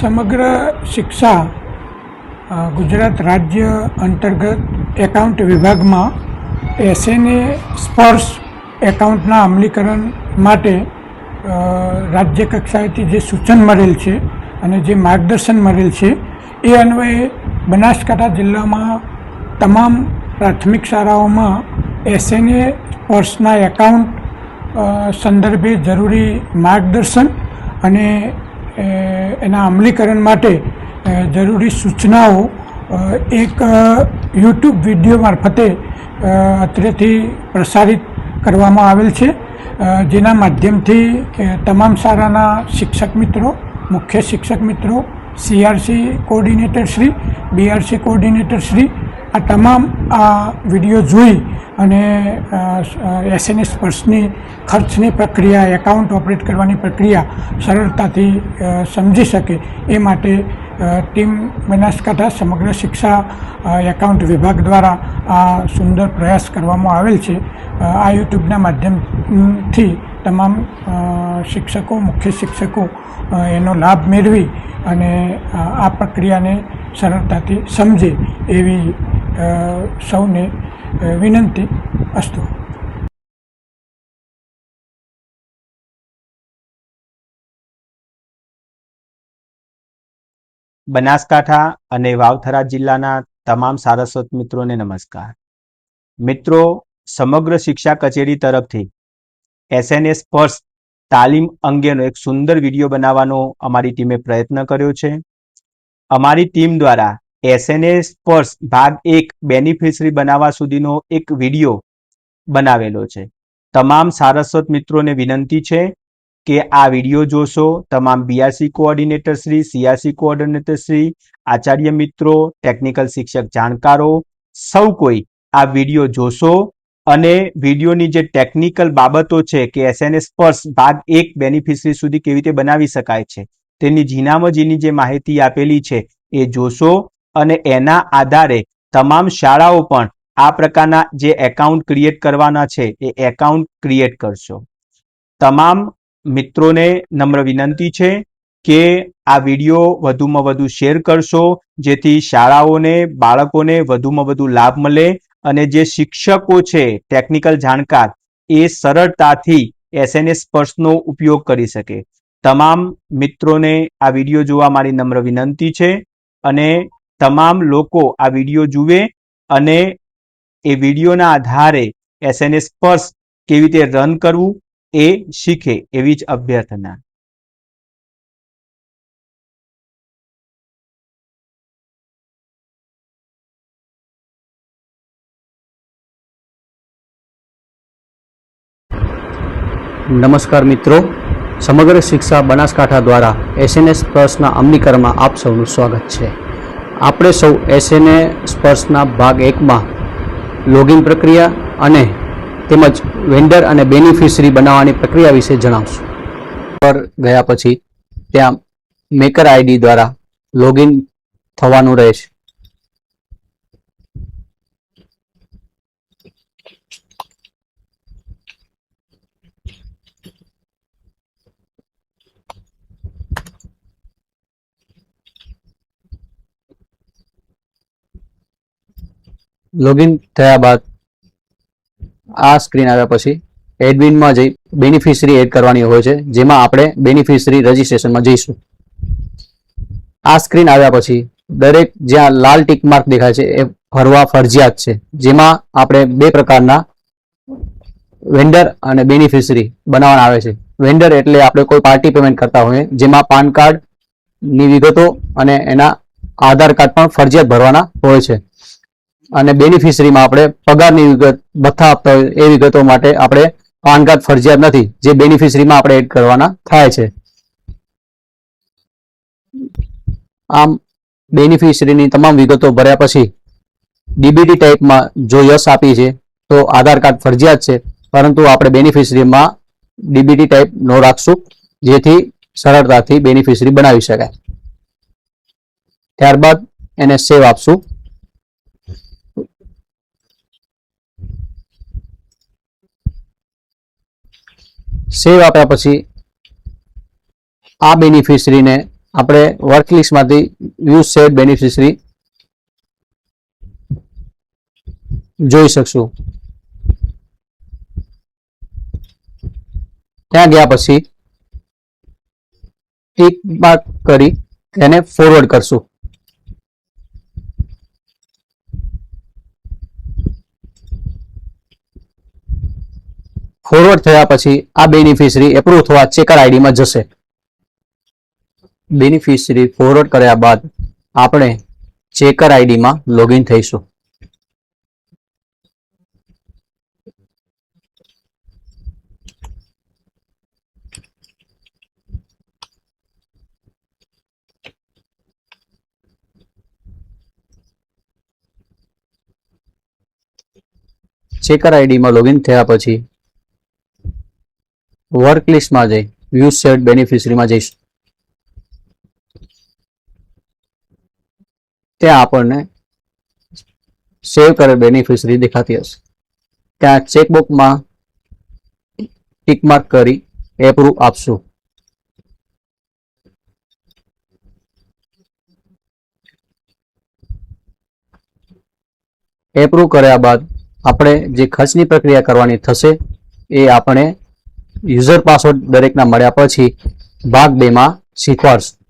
સમગ્ર શિક્ષા ગુજરાત રાજ્ય અંતર્ગત એકાઉન્ટ વિભાગમાં એસએનએ સ્પર્શ એકાઉન્ટના અમલીકરણ માટે રાજ્ય કક્ષાએથી જે સૂચન મળેલ છે અને જે માર્ગદર્શન મળેલ છે એ અન્વયે બનાસકાંઠા જિલ્લામાં તમામ પ્રાથમિક શાળાઓમાં એસએનએ સ્પર્શના એકાઉન્ટ સંદર્ભે જરૂરી માર્ગદર્શન અને એના અમલીકરણ માટે જરૂરી સૂચનાઓ એક યુટ્યુબ વિડીયો મારફતે અત્રેથી પ્રસારિત કરવામાં આવેલ છે, જેના માધ્યમથી તમામ શાળાના શિક્ષક મિત્રો, મુખ્ય શિક્ષક મિત્રો, CRC coordinator Shri, BRC coordinator Shri આ તમામ આ વિડીયો જોઈ અને એસએનએ સ્પર્શની ખર્ચની પ્રક્રિયા, એકાઉન્ટ ઓપરેટ કરવાની પ્રક્રિયા સરળતાથી સમજી શકે એ માટે ટીમ બનાસકાંઠા સમગ્ર શિક્ષા એકાઉન્ટ વિભાગ દ્વારા આ સુંદર પ્રયાસ કરવામાં આવેલ છે. આ યુટ્યુબના માધ્યમથી તમામ શિક્ષકો, મુખ્ય શિક્ષકો એનો લાભ મેળવી અને આ પ્રક્રિયાને સરળતાથી સમજે એવી સૌને વિનંતી અસ્તુ. બનાસકાંઠા અને વાવથરા જિલ્લાના તમામ સારસ્વત મિત્રોને નમસ્કાર. મિત્રો, સમગ્ર શિક્ષા કચેરી તરફથી એસએનએ સ્પર્શ તાલીમ અંગેનો એક સુંદર વિડીયો બનાવવાનો અમારી ટીમે પ્રયત્ન કર્યો છે. અમારી ટીમ દ્વારા એસએનએ સ્પર્શ ભાગ 1 બેનિફિશરી બનાવવા સુધીનો એક વિડીયો બનાવેલો છે. તમામ સારસ્વત મિત્રોને વિનંતી છે કે આ વિડીયો જોશો. તમામ BRC coordinator Shri, CRC coordinator Shri, Acharya મિત્રો, ટેકનિકલ શિક્ષક જાણકારો સૌ કોઈ આ વિડીયો જોશો અને વિડીયોની જે ટેકનિકલ બાબતો છે કે એસએનએ સ્પર્શ ભાગ 1 બેનિફિશરી સુધી કેવી રીતે બનાવી શકાય છે તેની ઝીણામાં ઝીણી જે માહિતી આપેલી છે એ જોશો અને એના આધારે તમામ શાળાઓ પણ આ પ્રકારના જે એકાઉન્ટ ક્રિએટ કરવાના છે એ એકાઉન્ટ ક્રિએટ કરશો. તમામ મિત્રોને નમ્ર વિનંતી છે કે આ વિડીયો વધુમાં વધુ શેર કરશો, જેથી શાળાઓને, બાળકોને વધુમાં વધુ લાભ મળે અને જે શિક્ષકો છે, ટેકનિકલ જાણકાર, એ સરળતાથી એસએનએ સ્પર્શનો ઉપયોગ કરી શકે. તમામ મિત્રોને આ વિડીયો જોવા મારી નમ્ર વિનંતી છે અને તમામ લોકો આ વિડીયો જુએ અને એ વિડીયોના આધારે એસએનએ સ્પર્શ કેવી રીતે રન કરવું એ શીખે એવી જ અભ્યર્થના. નમસ્કાર મિત્રો, સમગ્ર શિક્ષા બનાસકાંઠા દ્વારા એસએનએ સ્પર્શના અમલીકરણમાં આપ સૌનું સ્વાગત છે. આપણે સૌ એસએનએ સ્પર્શના ભાગ 1માં લોગિન પ્રક્રિયા અને તેમજ વેન્ડર અને બેનિફિશરી બનાવવાની પ્રક્રિયા વિશે જણાવશું. પર ગયા પછી ત્યાં મેકર આઈડી દ્વારા લોગિન થવાનું રહેશે. લોગિન થયા બાદ આ સ્ક્રીન આવ્યા પછી એડમિનમાં જઈ બેનિફિશરી એડ કરવાની હોય છે, જેમાં આપણે બેનિફિશરી રજિસ્ટ્રેશનમાં જઈશું. આ સ્ક્રીન આવ્યા પછી દરેક જ્યાં લાલ ટીક માર્ક દેખાય છે એ ભરવા ફરજિયાત છે, જેમાં આપણે બે પ્રકારના વેન્ડર અને બેનિફિશરી બનાવવાના આવે છે. વેન્ડર એટલે આપણે કોઈ પાર્ટી પેમેન્ટ કરતા હોઈએ, જેમાં પાન કાર્ડની વિગતો અને એના આધાર કાર્ડ પણ ફરજિયાત ભરવાના હોય છે. અને બેનિફિશરીમાં આપણે પગારની વિગત, ભથ્થા આપતા હોય એ વિગતો માટે આપણે પાન કાર્ડ ફરજિયાત નથી, જે બેનિફિશરીમાં આપણે એડ કરવાના થાય છે. આમ બેનિફિશરીની તમામ વિગતો ભર્યા પછી ડીબીટી ટાઈપમાં જો યસ આપી છે તો આધાર કાર્ડ ફરજિયાત છે, પરંતુ આપણે બેનિફિશરીમાં ડીબીટી ટાઈપ નો રાખશું, જેથી સરળતાથી બેનિફિશરી બનાવી શકાય. ત્યારબાદ એને સેવ આપશું. સેવ આપ્યા પછી આ બેનિફિશરીને આપણે વર્ક લિસ્ટમાંથી યુઝ સેડ બેનિફિશરી જોઈ શકશું. ત્યાં ગયા પછી ટિક માર્ક કરી એને ફોરવર્ડ કરશું. ફોરવર્ડ થયા પછી આ બેનિફિશરી એપ્રુવ થવા ચેકર આઈડીમાં જશે. બેનિફિશરી ફોરવર્ડ કર્યા બાદ આપણે ચેકર આઈડીમાં લોગિન થઈશું. ચેકર આઈડીમાં લોગિન થયા પછી વર્ક લિસ્ટમાં જઈ યુઝ સેડ બેનિફિશરીમાં જઈશું. ત્યાં આપણને સેવ કરેલ બેનિફિશરી દેખાતી હશે. ત્યાં ચેકબુકમાં ટિક માર્ક કરી એપ્રુવ આપશું. એપ્રુવ કર્યા બાદ આપણે જે ખર્ચની પ્રક્રિયા કરવાની થશે એ આપણે યુઝર પાસવર્ડ દરેકના મળ્યા પછી ભાગ 2 માં શીખવાડશું.